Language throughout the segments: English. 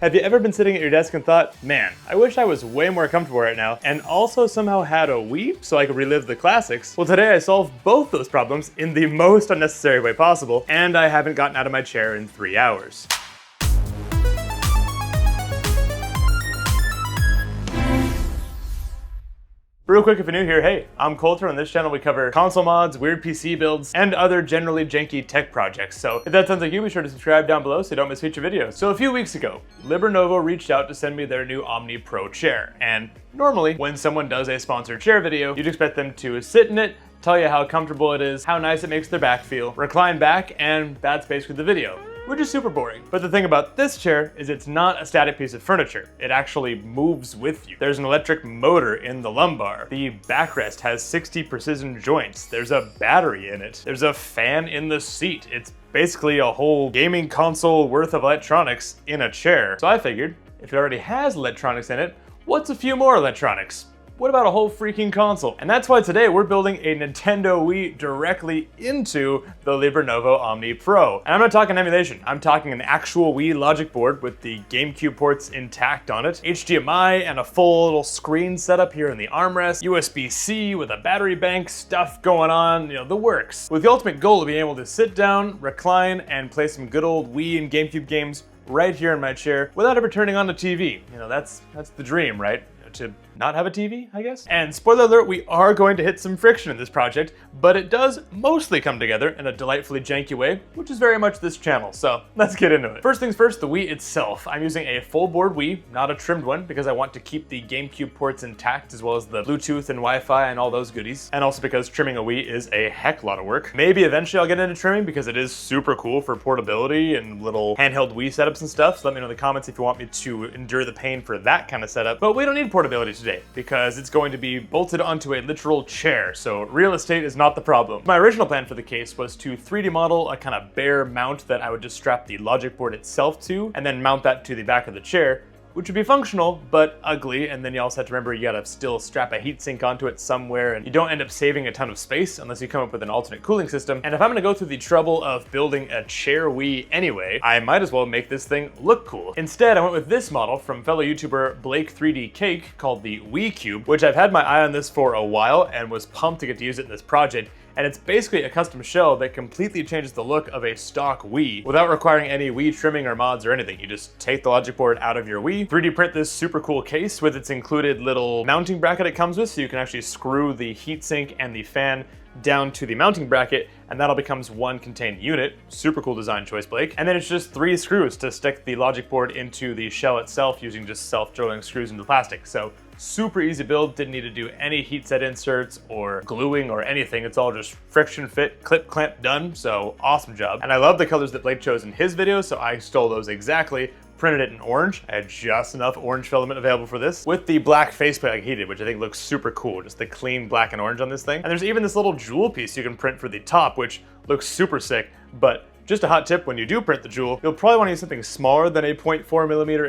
Have you ever been sitting at your desk and thought, man, I wish I was way more comfortable right now, and also somehow had a Wii so I could relive the classics? Well, today I solved both those problems in the most unnecessary way possible, and I haven't gotten out of my chair in 3 hours. Real quick, if you're new here, hey, I'm Coulter. On this channel, we cover console mods, weird PC builds, and other generally janky tech projects. So if that sounds like you, be sure to subscribe down below so you don't miss future videos. So a few weeks ago, LiberNovo reached out to send me their new Omni Pro chair. And normally, when someone does a sponsored chair video, you'd expect them to sit in it, tell you how comfortable it is, how nice it makes their back feel, recline back, and that's basically the video, which is super boring. But the thing about this chair is it's not a static piece of furniture. It actually moves with you. There's an electric motor in the lumbar. The backrest has 60 precision joints. There's a battery in it. There's a fan in the seat. It's basically a whole gaming console worth of electronics in a chair. So I figured, if it already has electronics in it, what's a few more electronics? What about a whole freaking console? And that's why today we're building a Nintendo Wii directly into the LiberNovo Omni Pro. And I'm not talking emulation, I'm talking an actual Wii logic board with the GameCube ports intact on it, HDMI and a full little screen setup here in the armrest, USB-C with a battery bank, stuff going on, the works. With the ultimate goal of being able to sit down, recline, and play some good old Wii and GameCube games right here in my chair without ever turning on the TV. That's the dream, right? To not have a TV, I guess? And spoiler alert, we are going to hit some friction in this project, but it does mostly come together in a delightfully janky way, which is very much this channel, so let's get into it. First things first, the Wii itself. I'm using a full board Wii, not a trimmed one, because I want to keep the GameCube ports intact, as well as the Bluetooth and Wi-Fi and all those goodies, and also because trimming a Wii is a heck lot of work. Maybe eventually I'll get into trimming, because it is super cool for portability and little handheld Wii setups and stuff, so let me know in the comments if you want me to endure the pain for that kind of setup. But we don't need portability today, because it's going to be bolted onto a literal chair, so real estate is not the problem. My original plan for the case was to 3D model a kind of bare mount that I would just strap the logic board itself to, and then mount that to the back of the chair, which would be functional, but ugly, and then you also have to remember you gotta still strap a heatsink onto it somewhere, and you don't end up saving a ton of space unless you come up with an alternate cooling system. And if I'm gonna go through the trouble of building a chair Wii anyway, I might as well make this thing look cool. Instead, I went with this model from fellow YouTuber Blake 3D Cake called the Wii Cube, which I've had my eye on this for a while and was pumped to get to use it in this project. And it's basically a custom shell that completely changes the look of a stock Wii without requiring any Wii trimming or mods or anything. You just take the logic board out of your Wii, 3D print this super cool case with its included little mounting bracket it comes with, so you can actually screw the heatsink and the fan down to the mounting bracket, and that all becomes one contained unit. Super cool design choice, Blake. And then it's just 3 screws to stick the logic board into the shell itself using just self-drilling screws into the plastic. So super easy build, didn't need to do any heat set inserts or gluing or anything. It's all just friction fit, clip clamp done, so awesome job. And I love the colors that Blake chose in his video, so I stole those exactly. Printed it in orange. I had just enough orange filament available for this, with the black faceplate like he did, which I think looks super cool. Just the clean black and orange on this thing. And there's even this little jewel piece you can print for the top, which looks super sick, but just a hot tip, when you do print the jewel, you'll probably want to use something smaller than a 0.4mm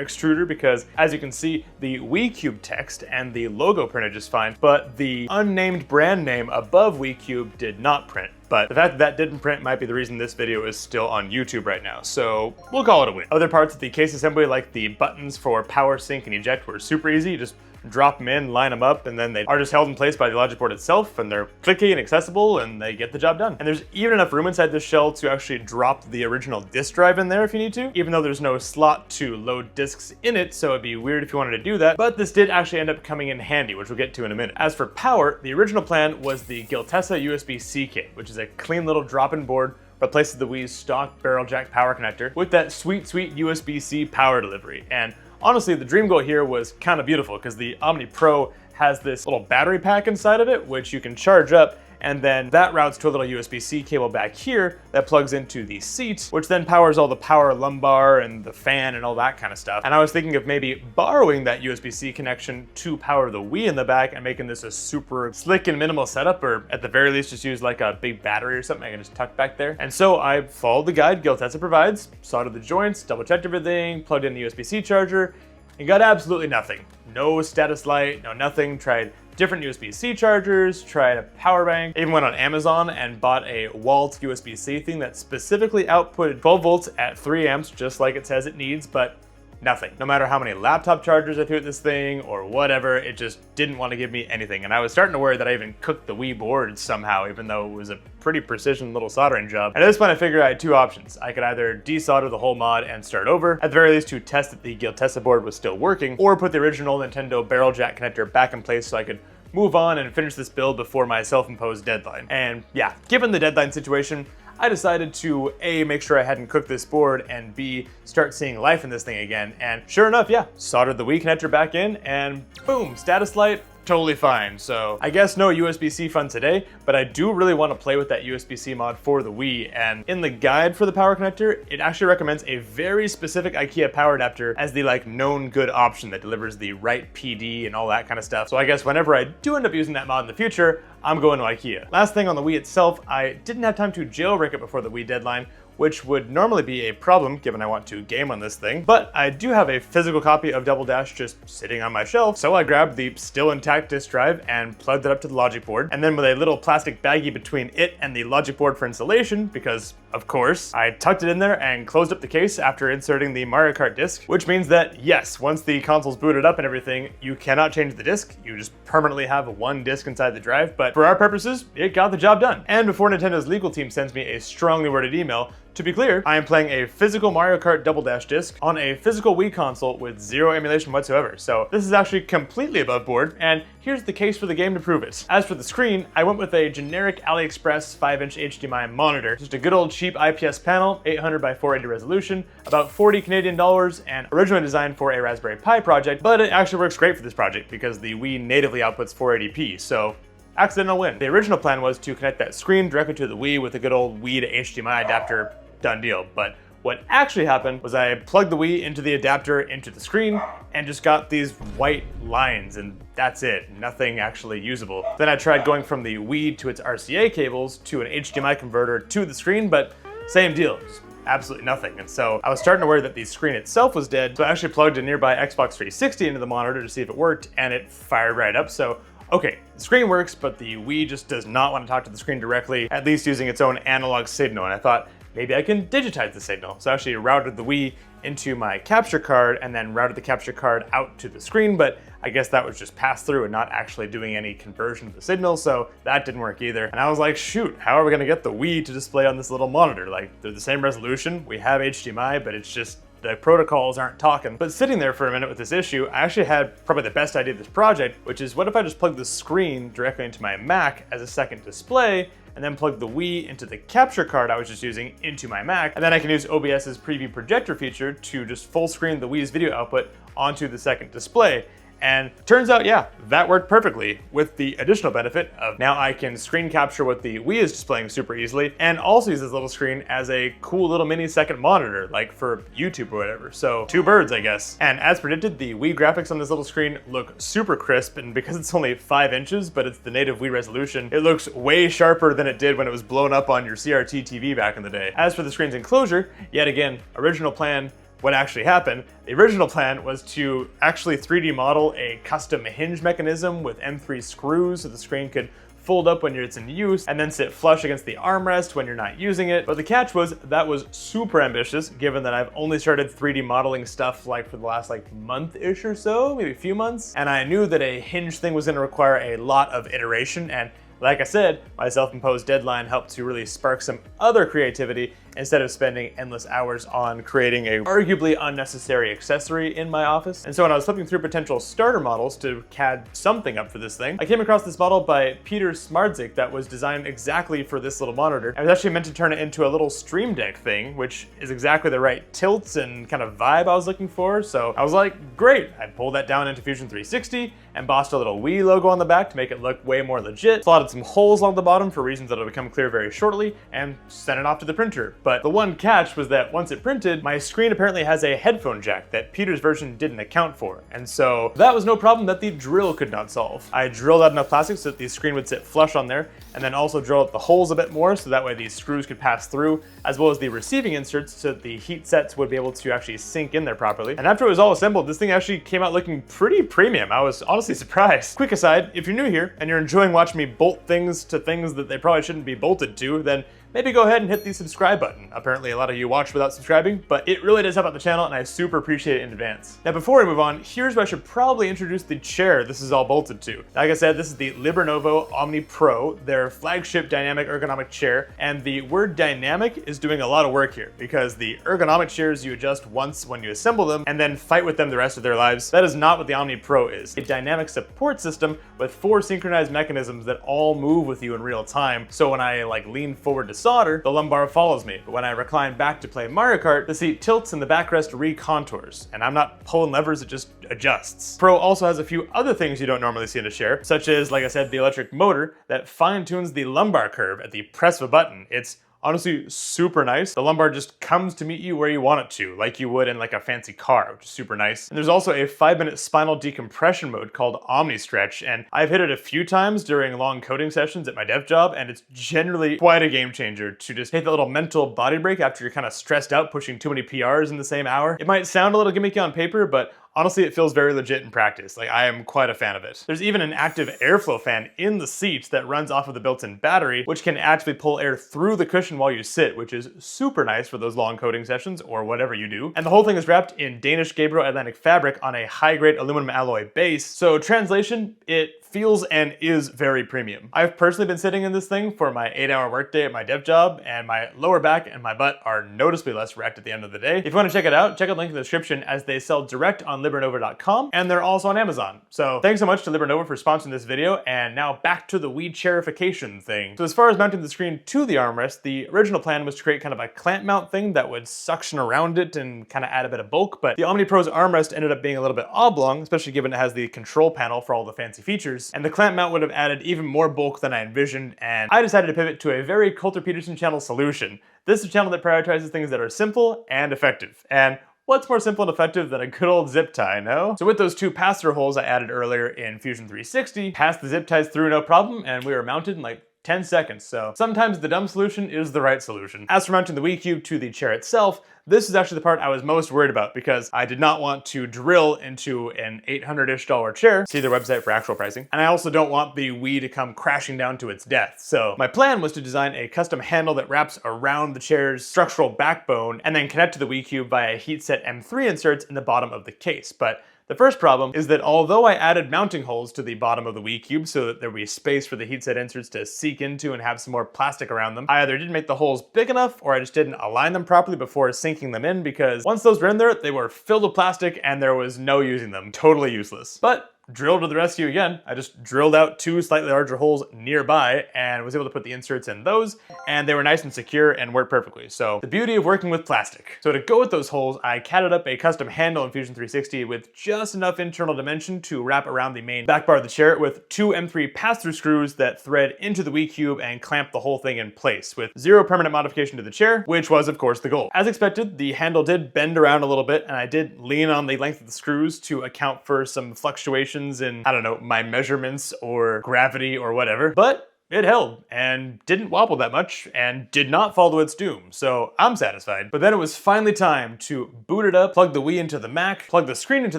extruder, because as you can see, the Wii Cube text and the logo printed just fine, but the unnamed brand name above Wii Cube did not print. But the fact that that didn't print might be the reason this video is still on YouTube right now, so we'll call it a win. Other parts of the case assembly, like the buttons for power, sync, and eject, were super easy. You just drop them in, line them up, and then they are just held in place by the logic board itself, and they're clicky and accessible, and they get the job done. And there's even enough room inside this shell to actually drop the original disk drive in there if you need to, even though there's no slot to load discs in it, so it'd be weird if you wanted to do that, but this did actually end up coming in handy, which we'll get to in a minute. As for power, the original plan was the Giltessa USB-C kit, which is a clean little drop-in board, replaces the Wii's stock barrel jack power connector with that sweet USB-C power delivery. And honestly, the dream goal here was kind of beautiful, because the Omni Pro has this little battery pack inside of it, which you can charge up, and then that routes to a little USB-C cable back here that plugs into the seat, which then powers all the power lumbar and the fan and all that kind of stuff. And I was thinking of maybe borrowing that USB-C connection to power the Wii in the back and making this a super slick and minimal setup, or at the very least just use like a big battery or something I can just tuck back there. And so I followed the guide Giltessa provides, soldered the joints, double checked everything, plugged in the USB-C charger, and got absolutely nothing. No status light, no nothing. Tried different USB-C chargers, tried a power bank, even went on Amazon and bought a Walt USB-C thing that specifically outputted 12 volts at 3 amps, just like it says it needs, but nothing. No matter how many laptop chargers I threw at this thing or whatever, it just didn't want to give me anything. And I was starting to worry that I even cooked the Wii board somehow, even though it was a pretty precision little soldering job. And at this point I figured I had two options. I could either desolder the whole mod and start over, at the very least to test that the Guild Testa board was still working, or put the original Nintendo barrel jack connector back in place so I could move on and finish this build before my self-imposed deadline. And yeah, given the deadline situation, I decided to A, make sure I hadn't cooked this board, and B, start seeing life in this thing again. And sure enough, yeah, soldered the Wii connector back in and boom, status light, totally fine. So I guess no USB-C fun today, but I do really want to play with that USB-C mod for the Wii. And in the guide for the power connector, it actually recommends a very specific IKEA power adapter as the known good option that delivers the right PD and all that kind of stuff. So I guess whenever I do end up using that mod in the future, I'm going to IKEA. Last thing on the Wii itself, I didn't have time to jailbreak it before the Wii deadline, which would normally be a problem given I want to game on this thing. But I do have a physical copy of Double Dash just sitting on my shelf, so I grabbed the still intact disk drive and plugged it up to the logic board. And then with a little plastic baggie between it and the logic board for installation, because of course, I tucked it in there and closed up the case after inserting the Mario Kart disc, which means that yes, once the console's booted up and everything, you cannot change the disc. You just permanently have one disc inside the drive, but for our purposes, it got the job done. And before Nintendo's legal team sends me a strongly worded email, to be clear, I am playing a physical Mario Kart Double Dash disc on a physical Wii console with zero emulation whatsoever. So this is actually completely above board, and here's the case for the game to prove it. As for the screen, I went with a generic AliExpress 5-inch HDMI monitor, just a good old cheap IPS panel, 800 by 480 resolution, about 40 Canadian dollars, and originally designed for a Raspberry Pi project, but it actually works great for this project because the Wii natively outputs 480p, so accidental win. The original plan was to connect that screen directly to the Wii with a good old Wii to HDMI adapter, done deal. But what actually happened was I plugged the Wii into the adapter into the screen and just got these white lines, and that's it. Nothing actually usable. Then I tried going from the Wii to its RCA cables to an HDMI converter to the screen, but same deal. Just absolutely nothing. And so I was starting to worry that the screen itself was dead, so I actually plugged a nearby Xbox 360 into the monitor to see if it worked, and it fired right up. So okay, the screen works, but the Wii just does not want to talk to the screen directly, at least using its own analog signal. And I thought, maybe I can digitize the signal. So I actually routed the Wii into my capture card and then routed the capture card out to the screen, but I guess that was just passed through and not actually doing any conversion of the signal, so that didn't work either. And I was like, shoot, how are we gonna get the Wii to display on this little monitor? Like, they're the same resolution, we have HDMI, but it's just the protocols aren't talking. But sitting there for a minute with this issue, I actually had probably the best idea of this project, which is what if I just plug the screen directly into my Mac as a second display, and then plug the Wii into the capture card I was just using into my Mac, and then I can use OBS's preview projector feature to just full screen the Wii's video output onto the second display. And turns out, yeah, that worked perfectly, with the additional benefit of now I can screen capture what the Wii is displaying super easily, and also use this little screen as a cool little mini second monitor, like for YouTube or whatever. So two birds, I guess. And as predicted, the Wii graphics on this little screen look super crisp, and because it's only 5 inches, but it's the native Wii resolution, it looks way sharper than it did when it was blown up on your CRT TV back in the day. As for the screen's enclosure, yet again, original plan, what actually happened, the original plan was to actually 3D model a custom hinge mechanism with M3 screws so the screen could fold up when it's in use and then sit flush against the armrest when you're not using it. But the catch was that was super ambitious, given that I've only started 3D modeling stuff like for the last month-ish or so, maybe a few months. And I knew that a hinge thing was gonna require a lot of iteration, and like I said, my self-imposed deadline helped to really spark some other creativity instead of spending endless hours on creating a arguably unnecessary accessory in my office. And so when I was flipping through potential starter models to CAD something up for this thing, I came across this model by Peter Smartzik that was designed exactly for this little monitor. I was actually meant to turn it into a little Stream Deck thing, which is exactly the right tilts and kind of vibe I was looking for. So I was like, great. I pulled that down into Fusion 360, embossed a little Wii logo on the back to make it look way more legit, slotted some holes along the bottom for reasons that'll become clear very shortly, and sent it off to the printer. But the one catch was that once it printed, my screen apparently has a headphone jack that Peter's version didn't account for. And so that was no problem that the drill could not solve. I drilled out enough plastic so that the screen would sit flush on there, and then also drilled out the holes a bit more so that way these screws could pass through, as well as the receiving inserts so that the heat sets would be able to actually sink in there properly. And after it was all assembled, this thing actually came out looking pretty premium. I was honestly surprised. Quick aside, if you're new here and you're enjoying watching me bolt things to things that they probably shouldn't be bolted to, then maybe go ahead and hit the subscribe button. Apparently a lot of you watch without subscribing, but it really does help out the channel and I super appreciate it in advance. Now before we move on, here's where I should probably introduce the chair this is all bolted to. Like I said, this is the LiberNovo Omni Pro, their flagship dynamic ergonomic chair, and the word dynamic is doing a lot of work here because the ergonomic chairs you adjust once when you assemble them and then fight with them the rest of their lives. That is not what the Omni Pro is. A dynamic support system with 4 synchronized mechanisms that all move with you in real time. So when I lean forward to solder, the lumbar follows me. But when I recline back to play Mario Kart, the seat tilts and the backrest recontours. And I'm not pulling levers, it just adjusts. Pro also has a few other things you don't normally see in a chair, such as, like I said, the electric motor that fine-tunes the lumbar curve at the press of a button. It's honestly super nice. The lumbar just comes to meet you where you want it to, like you would in a fancy car, which is super nice. And there's also a 5-minute spinal decompression mode called Omni Stretch, and I've hit it a few times during long coding sessions at my dev job, and it's generally quite a game changer to just hit that little mental body break after you're kind of stressed out pushing too many PRs in the same hour. It might sound a little gimmicky on paper, but honestly, it feels very legit in practice. I am quite a fan of it. There's even an active airflow fan in the seat that runs off of the built-in battery, which can actually pull air through the cushion while you sit, which is super nice for those long coding sessions or whatever you do. And the whole thing is wrapped in Danish Gabriel Atlantic fabric on a high-grade aluminum alloy base. So translation, it feels and is very premium. I've personally been sitting in this thing for my 8-hour workday at my dev job, and my lower back and my butt are noticeably less wrecked at the end of the day. If you want to check it out, check out the link in the description as they sell direct on LiberNovo.com, and they're also on Amazon. So thanks so much to LiberNovo for sponsoring this video, and now back to the Wii chairification thing. So as far as mounting the screen to the armrest, the original plan was to create kind of a clamp mount thing that would suction around it and kind of add a bit of bulk, but the Omni Pro's armrest ended up being a little bit oblong, especially given it has the control panel for all the fancy features. And the clamp mount would have added even more bulk than I envisioned, and I decided to pivot to a very Coulter Peterson channel solution. This is a channel that prioritizes things that are simple and effective. And what's more simple and effective than a good old zip tie, no? So with those 2 pass-through holes I added earlier in Fusion 360, passed the zip ties through no problem, and we were mounted in 10 seconds, so sometimes the dumb solution is the right solution. As for mounting the Wii Cube to the chair itself, this is actually the part I was most worried about because I did not want to drill into an $800-ish chair, see their website for actual pricing, and I also don't want the Wii to come crashing down to its death. So my plan was to design a custom handle that wraps around the chair's structural backbone and then connect to the Wii Cube via heatset M3 inserts in the bottom of the case. But the first problem is that although I added mounting holes to the bottom of the Wii Cube so that there would be space for the heatset inserts to seek into and have some more plastic around them, I either didn't make the holes big enough or I just didn't align them properly before sinking them in, because once those were in there, they were filled with plastic and there was no using them. Totally useless. But drill to the rescue again. I just drilled out 2 slightly larger holes nearby and was able to put the inserts in those, and they were nice and secure and worked perfectly. So the beauty of working with plastic. So to go with those holes, I catted up a custom handle in Fusion 360 with just enough internal dimension to wrap around the main back bar of the chair with 2 M3 pass-through screws that thread into the Wii Cube and clamp the whole thing in place with 0 permanent modification to the chair, which was of course the goal. As expected, the handle did bend around a little bit and I did lean on the length of the screws to account for some fluctuations in, I don't know, my measurements or gravity or whatever, but it held and didn't wobble that much and did not fall to its doom, so I'm satisfied. But then it was finally time to boot it up, plug the Wii into the Mac, plug the screen into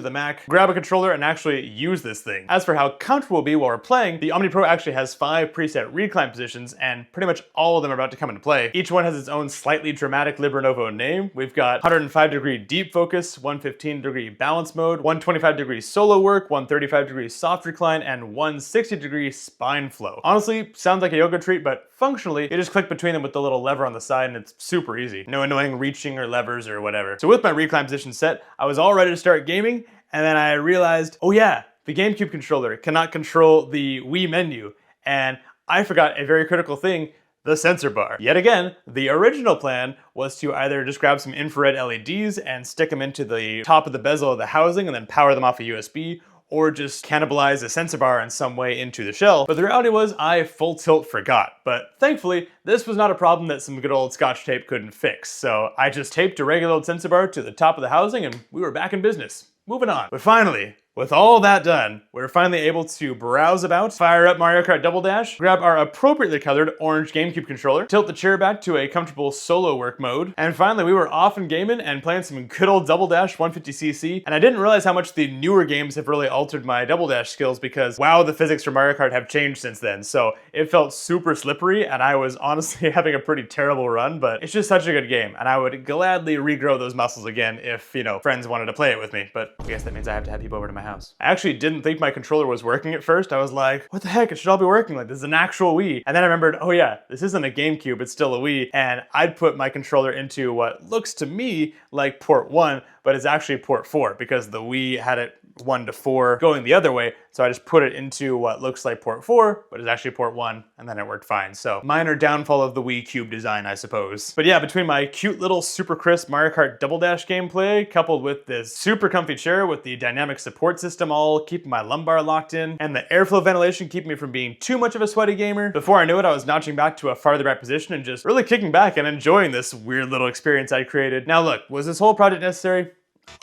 the Mac, grab a controller and actually use this thing. As for how comfortable it'll be while we're playing, the Omni Pro actually has 5 preset recline positions and pretty much all of them are about to come into play. Each one has its own slightly dramatic LiberNovo name. We've got 105-degree deep focus, 115-degree balance mode, 125-degree solo work, 135-degree soft recline, and 160-degree spine flow. Honestly, sounds like a yoga treat, but functionally, you just click between them with the little lever on the side and it's super easy. No annoying reaching or levers or whatever. So with my recline position set, I was all ready to start gaming, and then I realized, oh yeah, the GameCube controller cannot control the Wii menu, and I forgot a very critical thing, the sensor bar. Yet again, the original plan was to either just grab some infrared LEDs and stick them into the top of the bezel of the housing and then power them off a USB, or just cannibalize a sensor bar in some way into the shell. But the reality was I full tilt forgot. But thankfully, this was not a problem that some good old Scotch tape couldn't fix. So I just taped a regular old sensor bar to the top of the housing and we were back in business. Moving on. But finally, With all that done, we're finally able to browse about, fire up Mario Kart Double Dash, grab our appropriately colored orange GameCube controller, tilt the chair back to a comfortable solo work mode, and finally we were off and gaming and playing some good old Double Dash 150cc, and I didn't realize how much the newer games have really altered my Double Dash skills because, wow, the physics for Mario Kart have changed since then, so it felt super slippery, and I was honestly having a pretty terrible run, but it's just such a good game, and I would gladly regrow those muscles again if, you know, friends wanted to play it with me, but I guess that means I have to have people over to my house. I actually didn't think my controller was working at first. I was like, what the heck, it should all be working, like this is an actual Wii. And then I remembered, oh yeah, this isn't a GameCube, it's still a Wii, and I'd put my controller into what looks to me like port 1, but it's actually port 4 because the Wii had it 1 to 4 going the other way, so I just put it into what looks like port 4, but it's actually port 1, and then it worked fine. So minor downfall of the Wii Cube design, I suppose. But yeah, between my cute little super crisp Mario Kart Double Dash gameplay, coupled with this super comfy chair with the dynamic support system all keeping my lumbar locked in, and the airflow ventilation keeping me from being too much of a sweaty gamer, before I knew it, I was notching back to a farther back position and just really kicking back and enjoying this weird little experience I created. Now look, was this whole project necessary?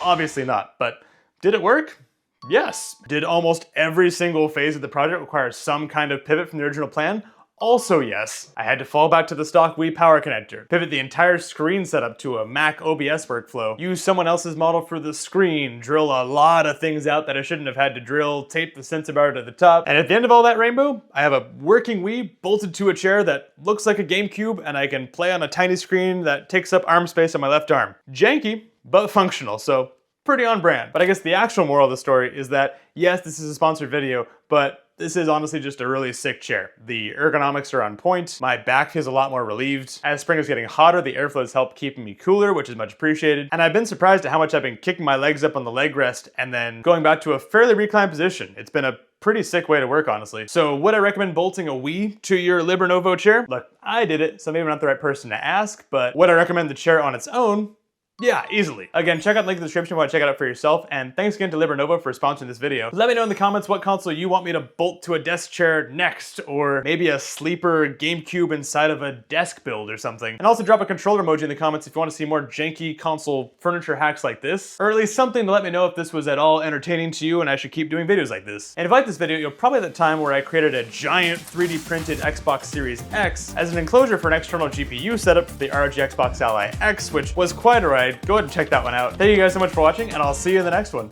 Obviously not, but did it work? Yes. Did almost every single phase of the project require some kind of pivot from the original plan? Also yes. I had to fall back to the stock Wii power connector, pivot the entire screen setup to a Mac OBS workflow, use someone else's model for the screen, drill a lot of things out that I shouldn't have had to drill, tape the sensor bar to the top, and at the end of all that rainbow, I have a working Wii bolted to a chair that looks like a GameCube, and I can play on a tiny screen that takes up arm space on my left arm. Janky, but functional, so pretty on brand. But I guess the actual moral of the story is that, yes, this is a sponsored video, but this is honestly just a really sick chair. The ergonomics are on point, my back feels a lot more relieved. As spring is getting hotter, the airflow has helped keeping me cooler, which is much appreciated. And I've been surprised at how much I've been kicking my legs up on the leg rest and then going back to a fairly reclined position. It's been a pretty sick way to work, honestly. So would I recommend bolting a Wii to your LiberNovo chair? Look, I did it, so maybe I'm not the right person to ask, but would I recommend the chair on its own? Yeah, easily. Again, check out the link in the description if you want to check it out for yourself, and thanks again to LiberNovo for sponsoring this video. Let me know in the comments what console you want me to bolt to a desk chair next, or maybe a sleeper GameCube inside of a desk build or something. And also drop a controller emoji in the comments if you want to see more janky console furniture hacks like this, or at least something to let me know if this was at all entertaining to you and I should keep doing videos like this. And if you like this video, you'll probably at the time where I created a giant 3D printed Xbox Series X as an enclosure for an external GPU setup for the ROG Xbox Ally X, which was quite a ride. Go ahead and check that one out. Thank you guys so much for watching, and I'll see you in the next one.